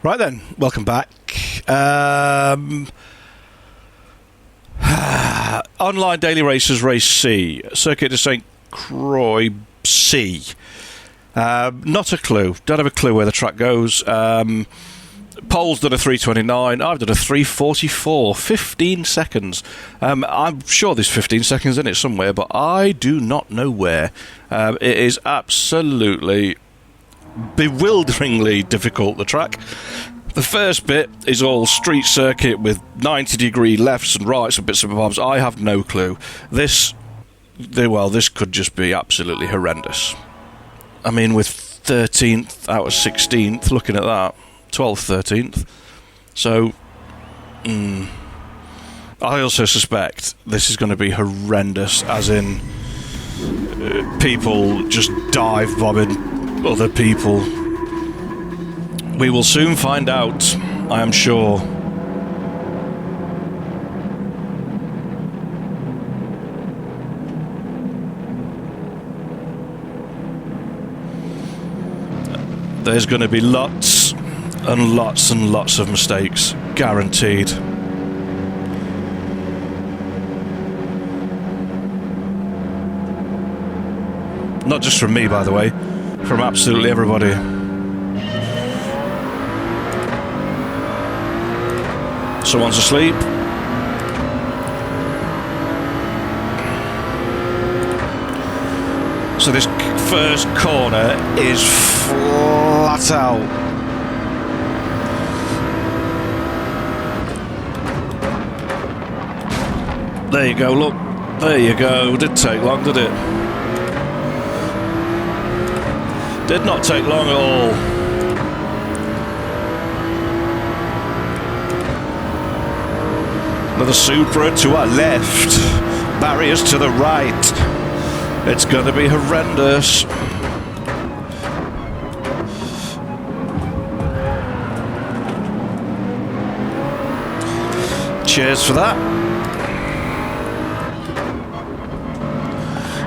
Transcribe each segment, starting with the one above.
Right then, welcome back. Online daily races, race C, Circuit de Sainte Croix C. Not a clue. Don't have a clue where the track goes. Pole's done a 3:29. I've done a 3:44. 15 seconds. I'm sure there's 15 seconds in it somewhere, but I do not know where. It is absolutely bewilderingly difficult, the track. The first bit is all street circuit with 90-degree lefts and rights and bits and bobs. I have no clue. This could just be absolutely horrendous. I mean, with 13th out of 16th, looking at that, 12th, 13th. So, I also suspect this is going to be horrendous, as in people just dive bombing other people. We will soon find out, I am sure. There's going to be lots and lots and lots of mistakes, guaranteed. Not just from me, by the way, from absolutely everybody. Someone's asleep. So this first corner is flat out. There you go, look. There you go. Didn't take long, did it? Did not take long at all. Another Supra to our left. Barriers to the right. It's going to be horrendous. Cheers for that.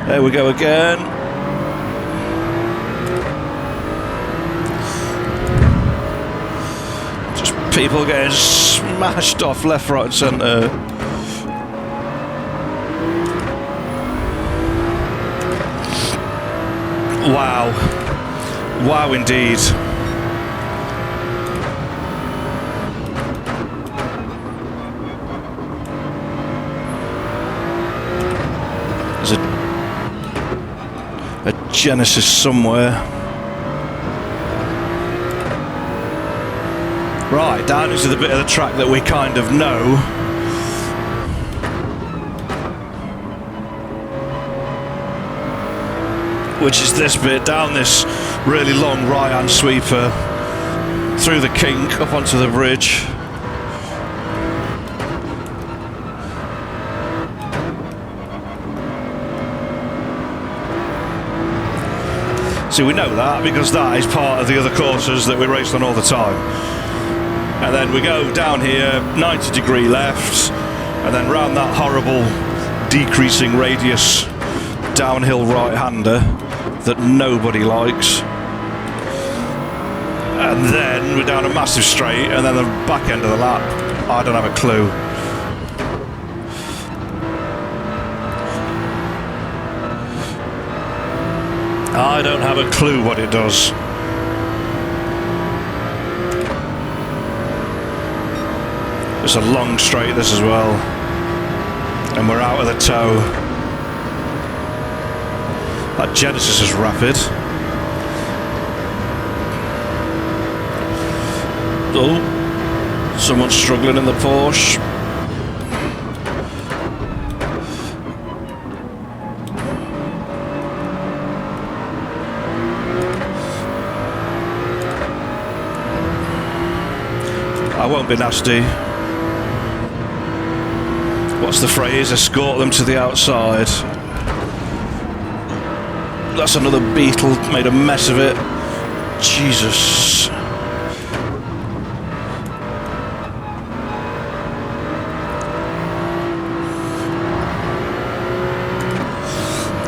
There we go again. Just people getting smashed off left, right and centre. Wow. Wow indeed. There's a Genesis somewhere. Right, down into the bit of the track that we kind of know. Which is this bit, down this really long right-hand sweeper, through the kink, up onto the bridge. See, we know that because that is part of the other courses that we raced on all the time. And then we go down here, 90-degree left, and then round that horrible decreasing radius downhill right-hander that nobody likes. And then we're down a massive straight, and then the back end of the lap, I don't have a clue. I don't have a clue what it does. It's a long straight, this as well. And we're out of the toe. That Genesis is rapid. Oh, someone's struggling in the Porsche. I won't be nasty. What's the phrase? Escort them to the outside. That's another Beetle, made a mess of it. Jesus.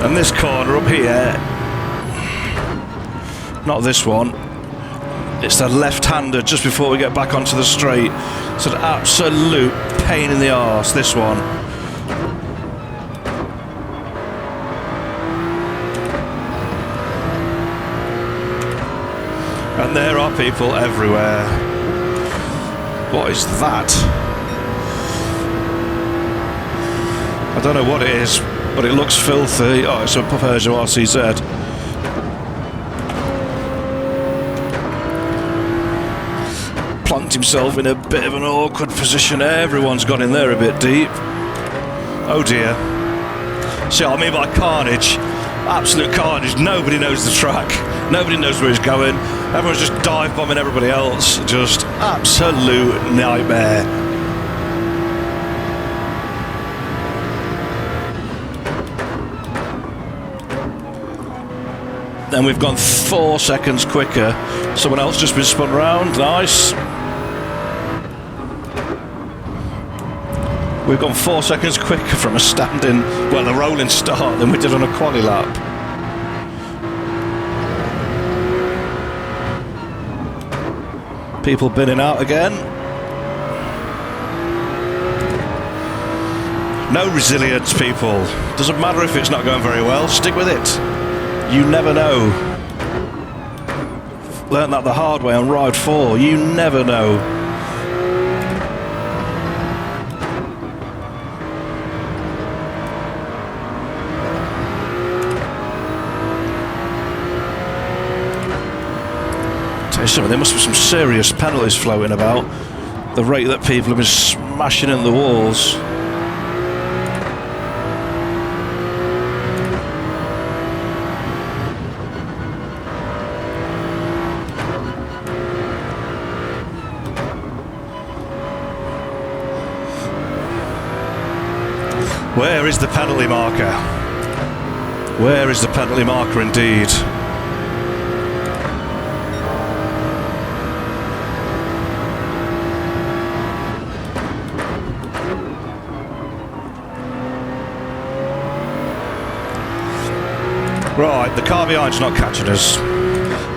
And this corner up here, not this one, It's the left-hander just before we get back onto the straight. It's an absolute pain in the arse, this one. And there are people everywhere. What is that? I don't know what it is, but it looks filthy. Oh, it's a Peugeot RCZ. Plunked himself in a bit of an awkward position. Everyone's got in there a bit deep. Oh dear. See what I mean by carnage? Absolute carnage. Nobody knows the track. Nobody knows where he's going. Everyone's just dive bombing everybody else. Just absolute nightmare. Then we've gone 4 seconds quicker. Someone else just been spun round. Nice. We've gone 4 seconds quicker from a standing, well, a rolling start than we did on a quali lap. People binning out again. No resilience, people. Doesn't matter if it's not going very well, stick with it. You never know. Learned that the hard way on ride 4. You never know. Tell you something, there must be some serious penalties floating about. The rate that people have been smashing in the walls. Where is the penalty marker? Where is the penalty marker indeed? Right, the car behind's not catching us.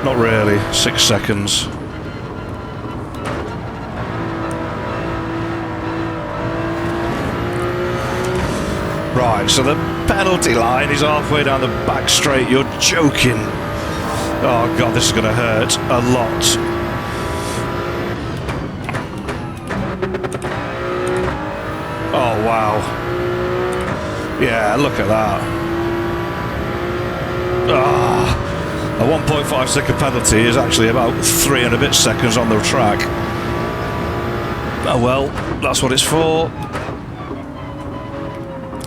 Not really. 6 seconds. Right, so the penalty line is halfway down the back straight. You're joking. Oh god, this is going to hurt a lot. Oh wow. Yeah, look at that. A 1.5 second penalty is actually about 3 and a bit seconds on the track. Oh well, that's what it's for.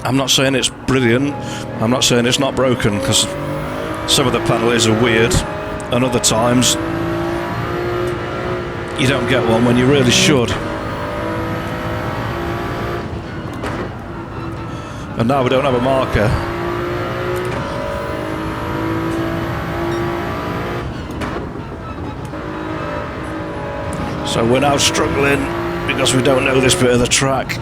I'm not saying it's brilliant, I'm not saying it's not broken, because some of the penalties are weird, and other times you don't get one when you really should. And now we don't have a marker. So we're now struggling because we don't know this bit of the track.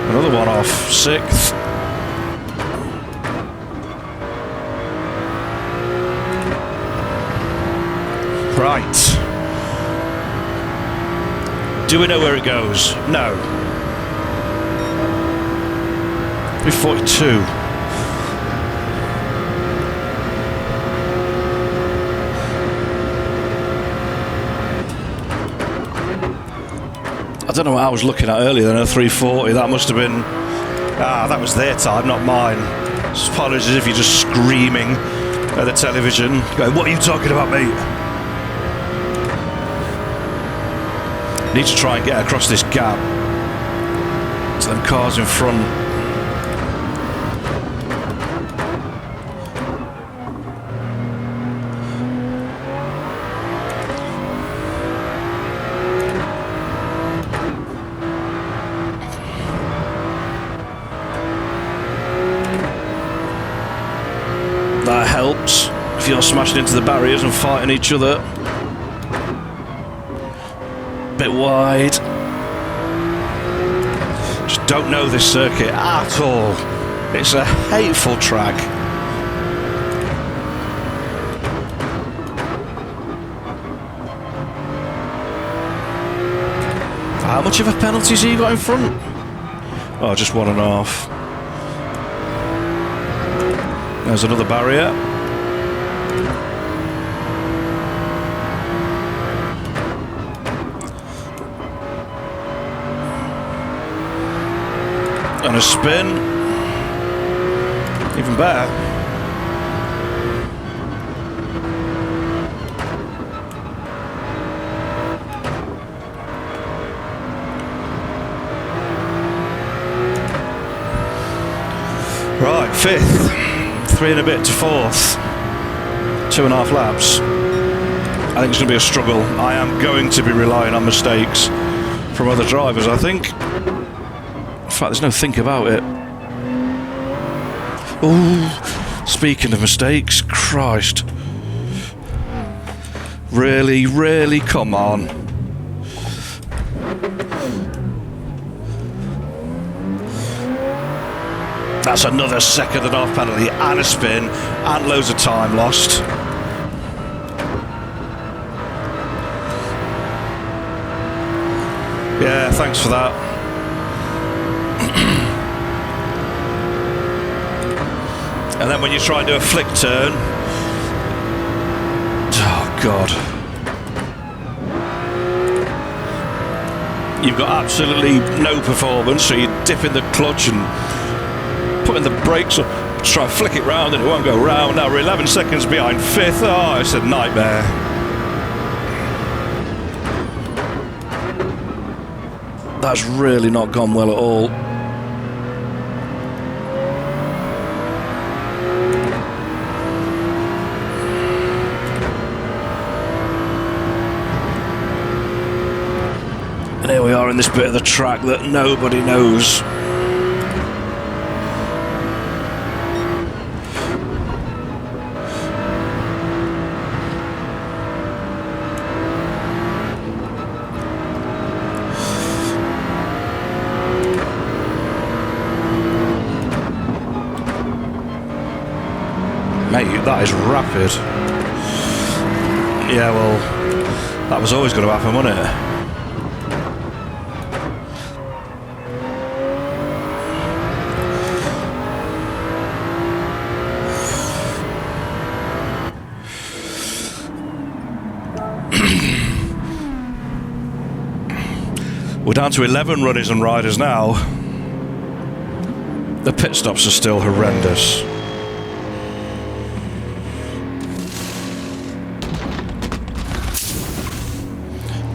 Another one off, 6th. Right. Do we know where it goes? No. 42. I don't know what I was looking at earlier than a 340. That must have been... that was their time, not mine. Apologies if you're just screaming at the television, going, what are you talking about, mate? Need to try and get across this gap to them cars in front. That helps if you're smashing into the barriers and fighting each other. Bit wide. don't know this circuit at all. It's a hateful track. How much of a penalty has he got in front? Oh, just 1.5. There's another barrier. And a spin. Even better. Right, 5th. 3 and a bit to 4th. 2.5 laps. I think it's going to be a struggle. I am going to be relying on mistakes from other drivers, I think. In fact, there's no think about it. Oh, speaking of mistakes, Christ. Really, really, come on. That's another 2.5 penalty and a spin and loads of time lost. Yeah, thanks for that. And then when you try and do a flick turn, oh God, you've got absolutely no performance, so you dip in the clutch and put in the brakes up, try and flick it round and it won't go round. Now we're 11 seconds behind 5th. Oh, it's a nightmare. That's really not gone well at all. And here we are in this bit of the track that nobody knows. Mate, that is rapid. Yeah, well, that was always going to happen, wasn't it? We're down to 11 runners and riders now. The pit stops are still horrendous.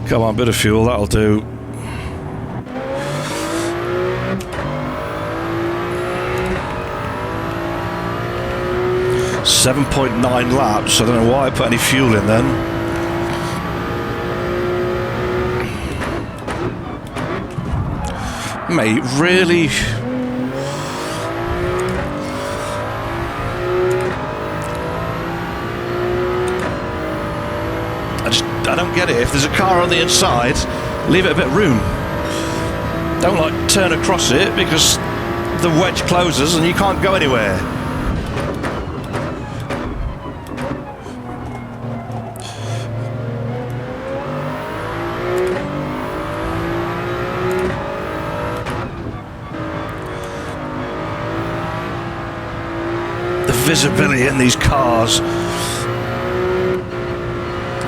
Come on, bit of fuel, that'll do. .9 laps. I don't know why I put any fuel in then. Mate, really? I don't get it. If there's a car on the inside, leave it a bit of room. Don't like turn across it because the wedge closes and you can't go anywhere. The visibility in these cars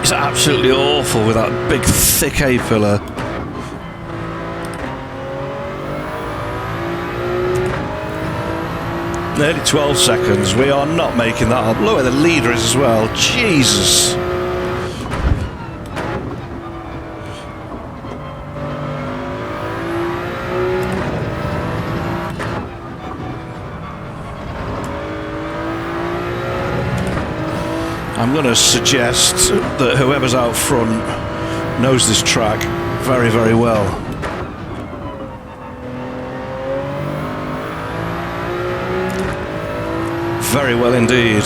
is absolutely awful with that big thick A-pillar. Nearly 12 seconds. We are not making that up. Look where the leader is as well. Jesus. I'm going to suggest that whoever's out front knows this track very, very well. Very well indeed.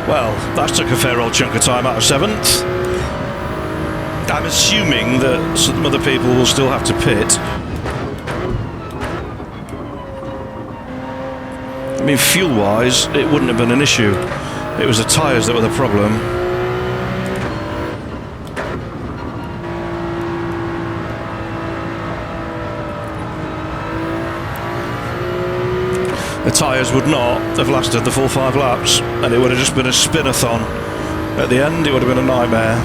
Well, that took a fair old chunk of time out of 7th. I'm assuming that some other people will still have to pit. I mean, fuel-wise, it wouldn't have been an issue. It was the tyres that were the problem. The tyres would not have lasted the full 5 laps, and it would have just been a spin-a-thon. At the end, it would have been a nightmare.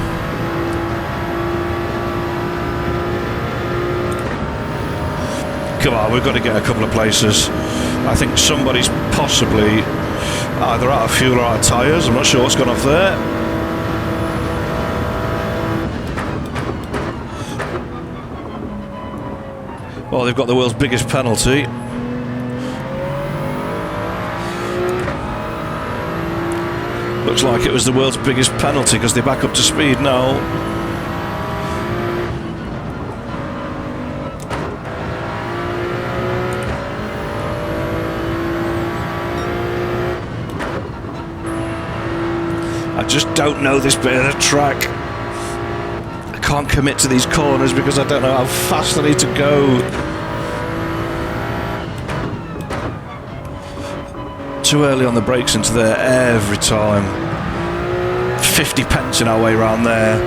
Come on, we've got to get a couple of places. I think somebody's possibly either out of fuel or out of tyres. I'm not sure what's gone off there. Well, they've got the world's biggest penalty. Looks like it was the world's biggest penalty because they're back up to speed now. I just don't know this bit of the track. I can't commit to these corners because I don't know how fast I need to go. Too early on the brakes into there every time. 50 pence in our way round there.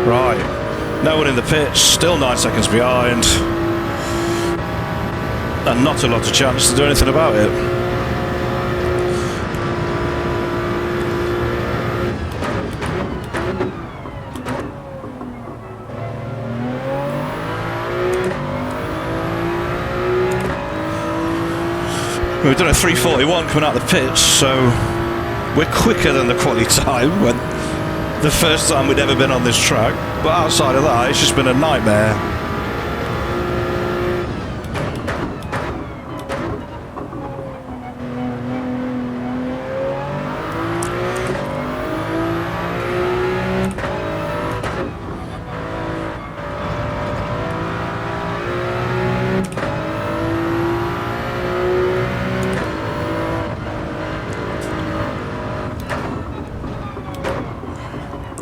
Right, no one in the pits, still 9 seconds behind. And not a lot of chance to do anything about it. We've done a 3:41 coming out of the pits, so we're quicker than the quali time when the first time we'd ever been on this track. But outside of that, it's just been a nightmare.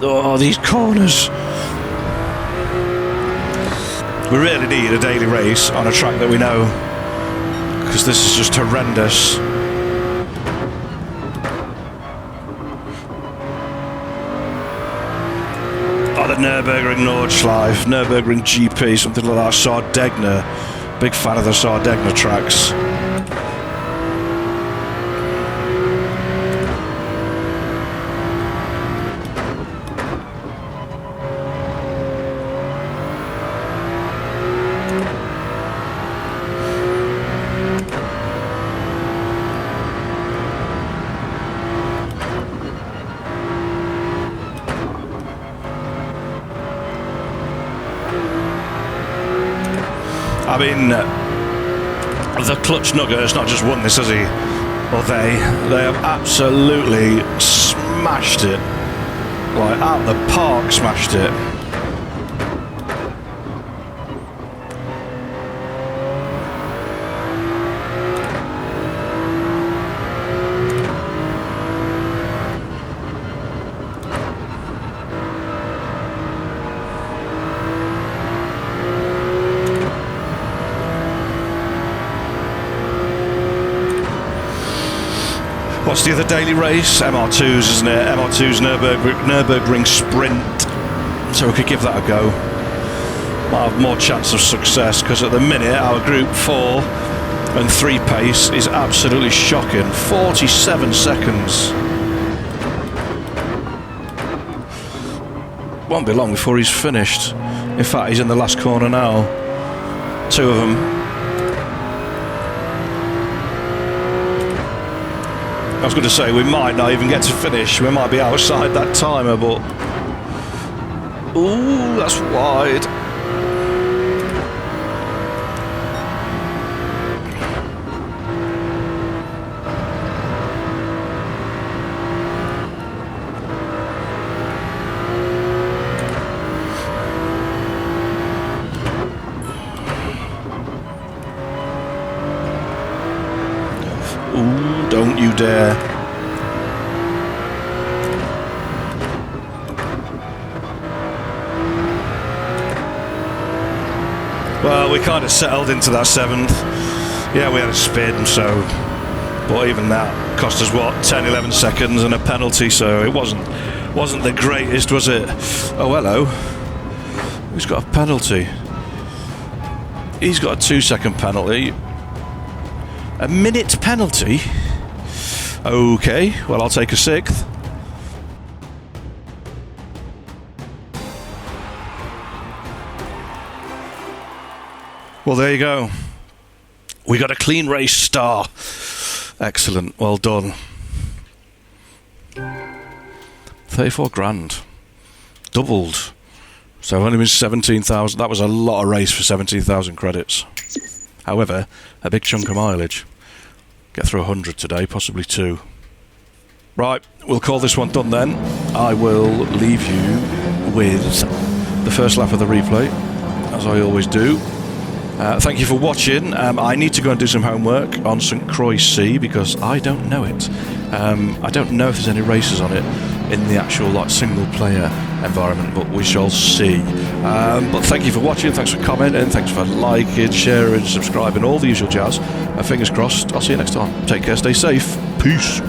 Oh, these corners. We really need a daily race on a track that we know, because this is just horrendous. Oh, the Nürburgring Nordschleife, Nürburgring GP, something like that. Sardegna. Big fan of the Sardegna tracks. I mean, the clutch nugget has not just won this, has he? Or they have absolutely smashed it. Like, out the park smashed it. What's the other daily race? MR2's, isn't it? MR2's Nürburgring Sprint. So we could give that a go. Might have more chance of success, because at the minute our Group 4 and 3 pace is absolutely shocking. 47 seconds. Won't be long before he's finished. In fact, he's in the last corner now. 2 of them. I was going to say, we might not even get to finish. We might be outside that timer, but... Ooh, that's wide. Ooh, don't you dare. Well, we kind of settled into that 7th. Yeah, we had a spin, so... But even that cost us, what, 10, 11 seconds and a penalty, so it wasn't the greatest, was it? Oh, hello. Who's got a penalty? He's got a 2-second penalty. A minute penalty? Okay, well, I'll take a 6th. Well, there you go. We got a clean race star. Excellent, well done. 34 grand. Doubled. So I've only been 17,000. That was a lot of race for 17,000 credits. However, a big chunk of mileage. Get through 100 today, possibly 2. Right, we'll call this one done then. I will leave you with the first lap of the replay, as I always do. Thank you for watching. I need to go and do some homework on St. Croix C because I don't know it. I don't know if there's any races on it in the actual single player environment, but we shall see. But thank you for watching, thanks for commenting, thanks for liking, sharing, subscribing, all the usual jazz. Fingers crossed, I'll see you next time. Take care, stay safe, peace.